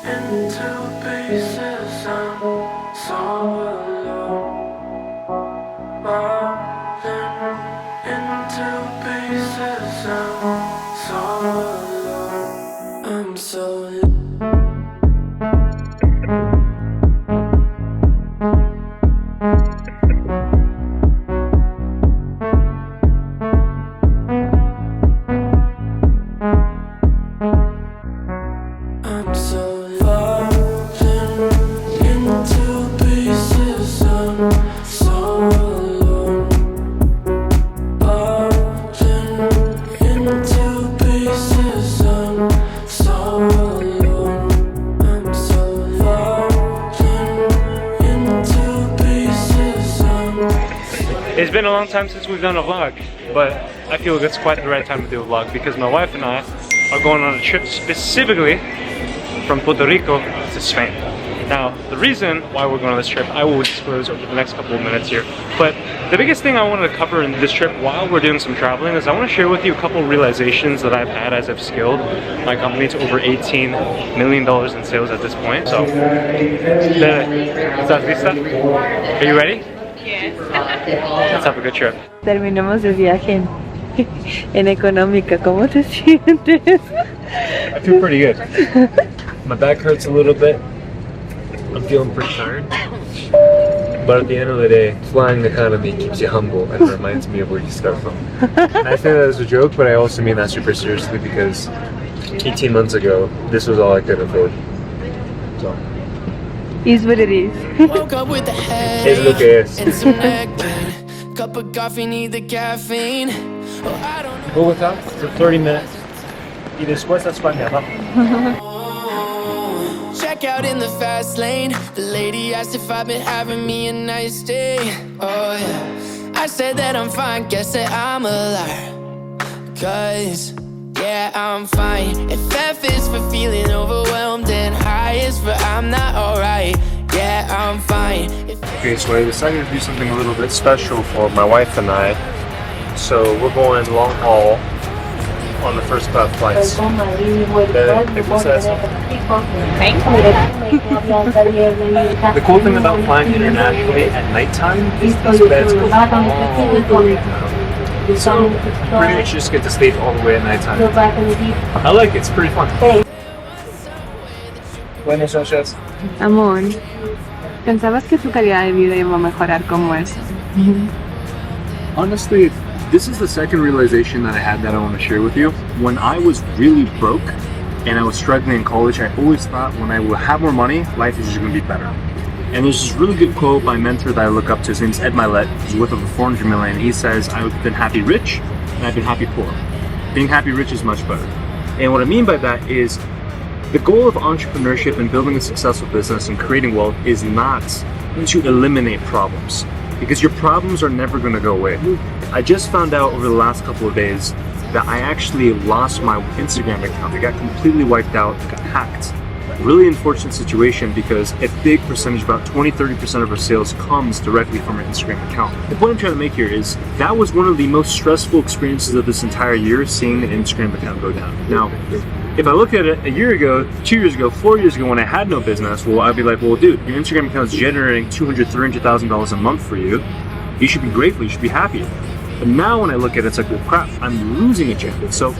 into pieces. I'm so alone. Falling into pieces. I'm so alone. I'm so alone. I'm so falling into pieces. I'm so alone. Falling into pieces. I'm so alone. I'm so falling into pieces. It's been a long time since we've done a vlog, but I feel it's quite the right time to do a vlog because my wife and I are going on a trip specifically from Puerto Rico to Spain. Now, the reason why we're going on this trip, I will disclose over the next couple of minutes here, but the biggest thing I wanted to cover in this trip while we're doing some traveling is I want to share with you a couple of realizations that I've had as I've scaled my company to over $18 million in sales at this point. So, ¿estás lista? Are you ready? Yes. Let's have a good trip. Terminamos el viaje en económica. ¿Cómo te sientes? I feel pretty good. My back hurts a little bit. I'm feeling pretty tired. But at the end of the day, flying economy keeps you humble and reminds me of where you start from. And I say that as a joke, but I also mean that super seriously because 18 months ago, this was all I could afford. So, Is what it is. Woke up with a es lo que es. and some neck pain. Cup of coffee, need the caffeine. Oh, I don't know. Bogotá for 30 minutes. Y después a España, ¿no? Check out in the fast lane. The lady asked if I've been having me a nice day. Oh yeah. I said that I'm fine, guess that I'm a liar. Cause yeah, I'm fine. If F is for feeling overwhelmed and I is for I'm not alright. Yeah, I'm fine. Okay, so I decided to do something a little bit special for my wife and I. So we're going long haul on the first class flights. ¿Te gusta eso? The cool thing about flying internationally at nighttime is these beds go all the way down. So pretty much just get to sleep all the way at nighttime. I like it, it's pretty fun. Buenas noches. Amor, ¿pensabas que tu calidad de vida iba a mejorar como eso? Honestly, this is the second realization that I had that I want to share with you. When I was really broke and I was struggling in college, I always thought when I will have more money, life is just going to be better. And there's this really good quote by a mentor that I look up to. His name's Ed Mylett. He's worth over 400 million. He says, I've been happy rich and I've been happy poor. Being happy rich is much better. And what I mean by that is the goal of entrepreneurship and building a successful business and creating wealth is not to eliminate problems, because your problems are never going to go away. I just found out over the last couple of days that I actually lost my Instagram account. It got completely wiped out, it got hacked. Really unfortunate situation because a big percentage, about 20-30% of our sales comes directly from our Instagram account. The point I'm trying to make here is that was one of the most stressful experiences of this entire year, seeing the Instagram account go down. Now, if I look at it a year ago, 2 years ago, 4 years ago when I had no business, well, I'd be like, well, dude, your Instagram account is generating $200,000-$300,000 a month for you. You should be grateful, you should be happy. But now when I look at it, it's like, well, crap, I'm losing a champion. So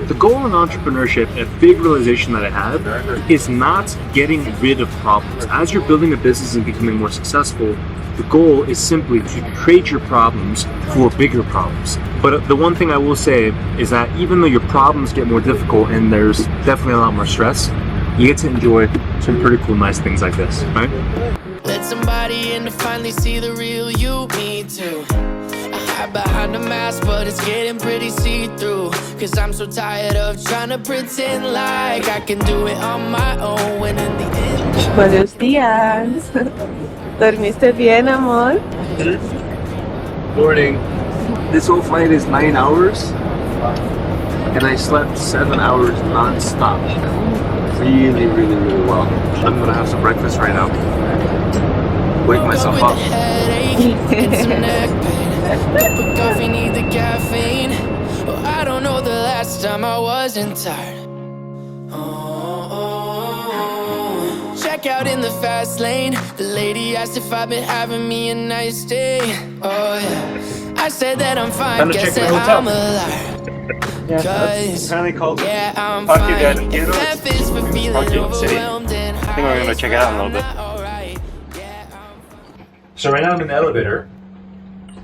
the goal in entrepreneurship, a big realization that I have, is not getting rid of problems. As you're building a business and becoming more successful, the goal is simply to trade your problems for bigger problems. But the one thing I will say is that even though your problems get more difficult and there's definitely a lot more stress, you get to enjoy some pretty cool, nice things like this, right? Let somebody in to finally see the real you. Me too. I hide behind the mask, but it's getting pretty see-through. Cause I'm so tired of trying to pretend like I can do it on my own. When in the end, Buenos días. ¿Dormiste bien, amor? Morning. This whole flight is 9 hours, and I slept 7 hours non-stop. Really, really, really well. I'm gonna have some breakfast right now. Wake myself with up. a headache and some neck pain. Cup of coffee, need the caffeine. Oh, I don't know the last time I wasn't tired. Oh, back out in the fast lane. The lady asked if I've been having me a nice day. Oh yeah, I said that I'm fine. Time to Guess check that my hotel. I'm a liar. Cause Apparently called yeah, I'm Parque fine. del Quiero. If F is for feeling Parque del City. overwhelmed and I think we're gonna check it out in a little bit. alright. So right now I'm in the elevator,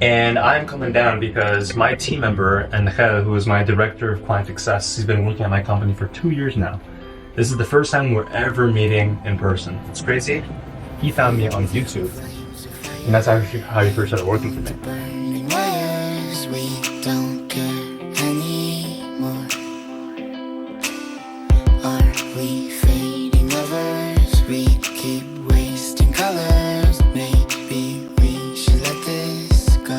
and I'm coming down because my team member, Angel, who is my director of client success, he's been working at my company for 2 years now. This is the first time we're ever meeting in person. It's crazy. He found me on YouTube, and that's actually how he first started working for me. Burning wires, we don't care anymore. Are we fading lovers? We keep wasting colors. Maybe we should let this go.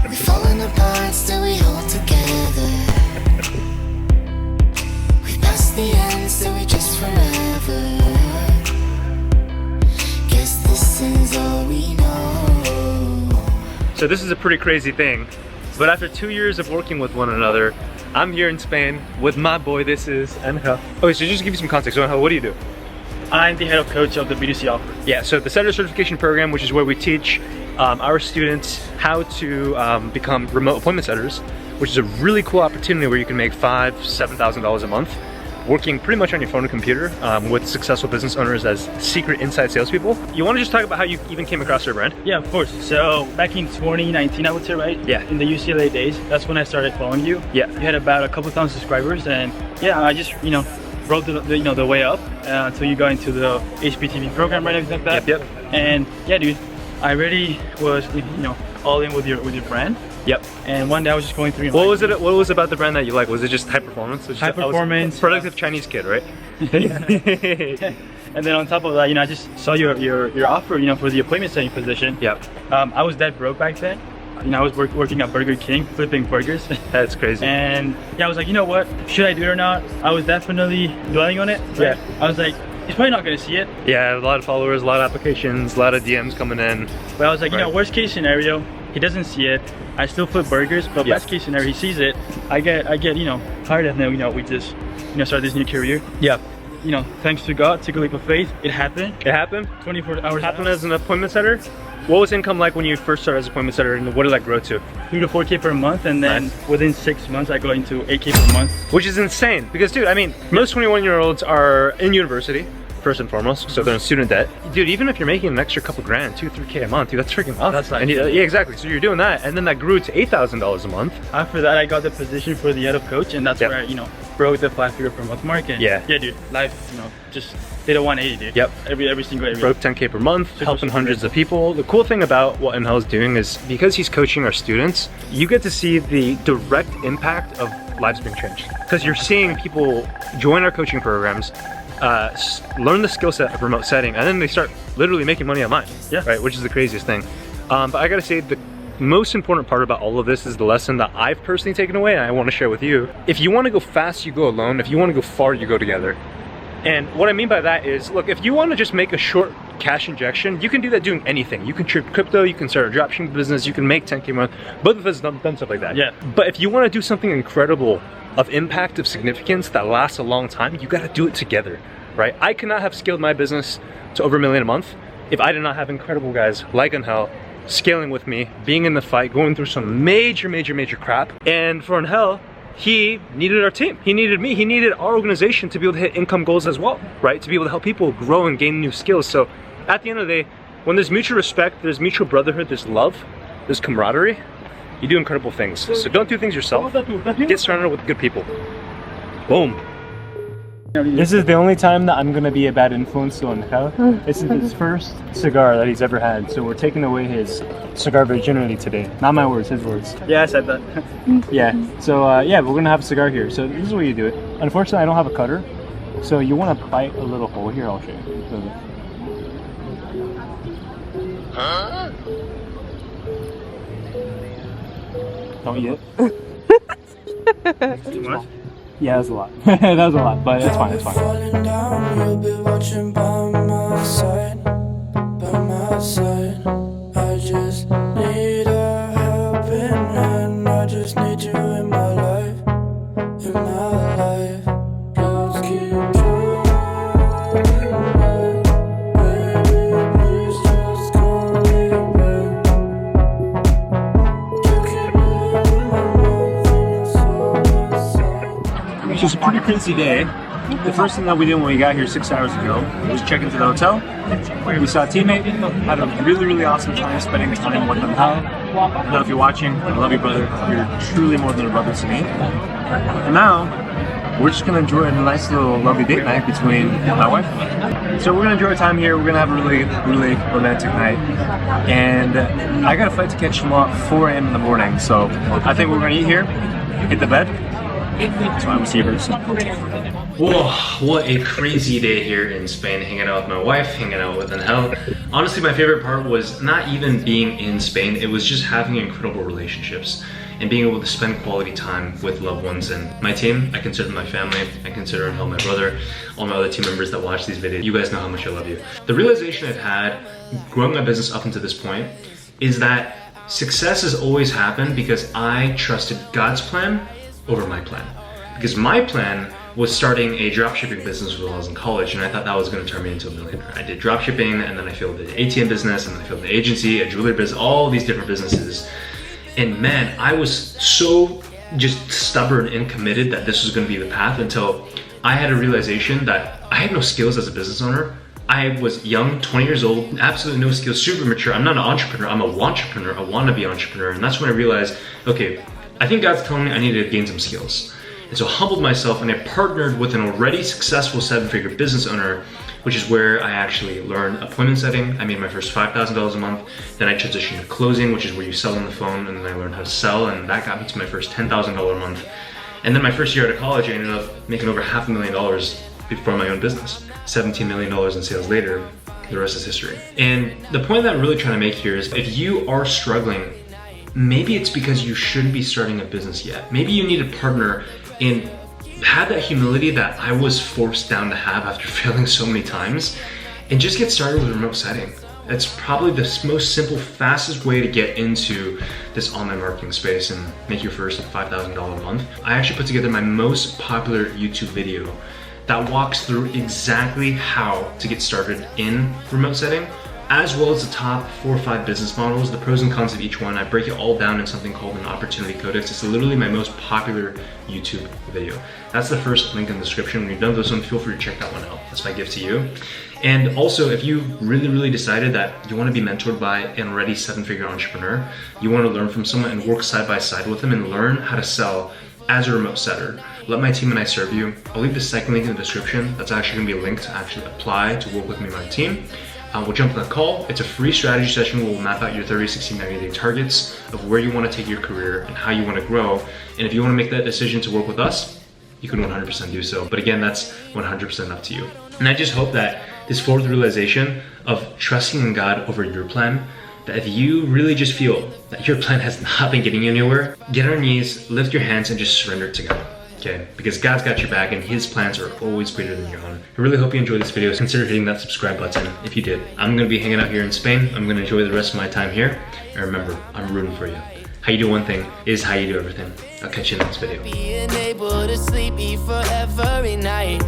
We falling apart, still we hold together. We pass the end, still we just forever. Guess this is all we know. So this is a pretty crazy thing, but after 2 years of working with one another, I'm here in Spain with my boy. This is Angel. Okay, so just to give you some context, so Angel, what do you do? I'm the head of coach of the B2C offer. Yeah, so the Setter Certification Program, which is where we teach our students how to become remote appointment setters, which is a really cool opportunity where you can make $5,000 to $7,000 a month, working pretty much on your phone and computer with successful business owners as secret inside salespeople. You want to just talk about how you even came across our brand? Yeah, of course. So back in 2019, I would say, right? Yeah. In the UCLA days, that's when I started following you. Yeah. You had about a couple thousand subscribers, and yeah, I just rode the way up until you got into the HPTV program, right? Everything like that. Yep. And yeah, dude, I really was all in with your brand. Yep. And one day I was just going through. What was it? What was about the brand that you like? Was it just high performance? High performance. Productive Chinese kid, right? And then on top of that, I just saw your offer, for the appointment setting position. Yep. I was that broke back then. I was working at Burger King, flipping burgers. That's crazy. And yeah, I was like, you know what? Should I do it or not? I was definitely dwelling on it. Right? Yeah. I was like, he's probably not gonna see it. Yeah, a lot of followers, a lot of applications, a lot of DMs coming in. But I was like, Right. worst case scenario, he doesn't see it. I still flip burgers, but Yeah. best case scenario, he sees it. I get hired, and then we just start this new career. Yeah. Thanks to God, took a leap of faith. It happened. It happened? 24 hours. Happened as an appointment setter? What was income like when you first started as an appointment setter, and what did that grow to? 3 to 4K per month, and then Nice. within 6 months, I go into 8K per month. Which is insane, because dude, I mean, most 21-year-olds are in university, first and foremost, so they're in student debt. Dude, even if you're making an extra couple grand, 2 3K a month, dude, that's freaking awesome. That's nice. And yeah, exactly, so you're doing that, and then that grew to $8,000 a month. After that, I got the position for the head of coach, and that's Yep. where I, broke the 5-figure per month mark. And Yeah. dude, life, just did a 180, dude. Yep. Every single area. Broke 10K per month, helping hundreds of people. The cool thing about what Angel is doing is because he's coaching our students, you get to see the direct impact of lives being changed. Because you're seeing people join our coaching programs, learn the skill set of remote setting, and then they start literally making money online. Yeah. Right, which is the craziest thing. But I gotta say, the most important part about all of this is the lesson that I've personally taken away, and I want to share with you. If you want to go fast, you go alone. If you want to go far, you go together. And what I mean by that is, look, if you want to just make a short cash injection, you can do that doing anything. You can trade crypto, you can start a dropshipping business, you can make 10K a month. Both of us have done stuff like that. Yeah. But if you want to do something incredible, of impact, of significance, that lasts a long time, you got to do it together, right? I could not have scaled my business to over $1 million a month if I did not have incredible guys like Angel scaling with me, being in the fight, going through some major crap. And for Angel, he needed our team. He needed me. He needed our organization to be able to hit income goals as well, right? To be able to help people grow and gain new skills. So at the end of the day, when there's mutual respect, there's mutual brotherhood, there's love, there's camaraderie, you do incredible things. So don't do things yourself. Get surrounded with good people. Boom. This is the only time that I'm gonna be a bad influence on Angel. This is his first cigar that he's ever had, so we're taking away his cigar virginity today. Not my words, his words. Yeah, I said that. Yeah, so yeah, we're gonna have a cigar here. So this is what you do it. Unfortunately, I don't have a cutter, so you wanna bite a little hole here, I'll show you. Don't eat it. Too much? Yeah, that's a lot. That was a lot, but it's fine, it's fine. Falling down, you'll be watching by my side, by my side. I just need a helping hand. I just need you in my life, in my life. Let's keep going. crazy day. The first thing that we did when we got here 6 hours ago was check into the hotel. We saw a teammate, had a really awesome time spending time with them. I don't know if you're watching, I love you, brother. You're truly more than a brother to me. And now, we're just gonna enjoy a nice little lovely date night between my wife and me. So we're gonna enjoy our time here. We're gonna have a really romantic night. And I got a flight to catch tomorrow at 4 a.m. in the morning. So I think we're gonna eat here, hit the bed. So I will see you very soon. Whoa, what a crazy day here in Spain, hanging out with my wife, hanging out with Angel. Honestly, my favorite part was not even being in Spain, it was just having incredible relationships and being able to spend quality time with loved ones. And my team, I consider my family, I consider Angel my brother, all my other team members that watch these videos. You guys know how much I love you. The realization I've had growing my business up until this point is that success has always happened because I trusted God's plan over my plan. Because my plan was starting a dropshipping business while I was in college, and I thought that was going to turn me into a millionaire. I did dropshipping, and then I failed the ATM business, and then I failed the agency, a jewelry business, all these different businesses. And man, I was so just stubborn and committed that this was going to be the path until I had a realization that I had no skills as a business owner. I was young, 20 years old, absolutely no skills, super mature. I'm not an entrepreneur, I'm a wantrepreneur, a wannabe entrepreneur. And that's when I realized, okay, I think God's telling me I need to gain some skills. And so I humbled myself and I partnered with an already successful 7-figure business owner, which is where I actually learned appointment setting. I made my first $5,000 a month. Then I transitioned to closing, which is where you sell on the phone, and then I learned how to sell, and that got me to my first $10,000 a month. And then my first year out of college, I ended up making over $500,000 before my own business. $17 million in sales later, the rest is history. And the point that I'm really trying to make here is if you are struggling, maybe it's because you shouldn't be starting a business yet. Maybe you need a partner and have that humility that I was forced down to have after failing so many times, and just get started with remote setting. That's probably the most simple, fastest way to get into this online marketing space and make your first $5,000 a month. I actually put together my most popular YouTube video that walks through exactly how to get started in remote setting, as well as the top 4 or 5 business models, the pros and cons of each one. I break it all down in something called an opportunity codex. It's literally my most popular YouTube video. That's the first link in the description. When you're done with this one, feel free to check that one out. That's my gift to you. And also, if you really decided that you want to be mentored by an already 7-figure entrepreneur, you want to learn from someone and work side by side with them and learn how to sell as a remote setter, let my team and I serve you. I'll leave the second link in the description. That's actually going to be a link to actually apply to work with me and my team. We'll jump on a call. It's a free strategy session where we'll map out your 30, 60, 90-day targets of where you want to take your career and how you want to grow. And if you want to make that decision to work with us, you can 100% do so. But again, that's 100% up to you. And I just hope that this fourth realization of trusting in God over your plan, that if you really just feel that your plan has not been getting you anywhere, get on your knees, lift your hands, and just surrender it to God. Okay, because God's got your back and His plans are always greater than your own. I really hope you enjoyed this video. Consider hitting that subscribe button if you did. I'm gonna be hanging out here in Spain. I'm gonna enjoy the rest of my time here. And remember, I'm rooting for you. How you do one thing is how you do everything. I'll catch you in the next video. Being able to sleep, eat for every night.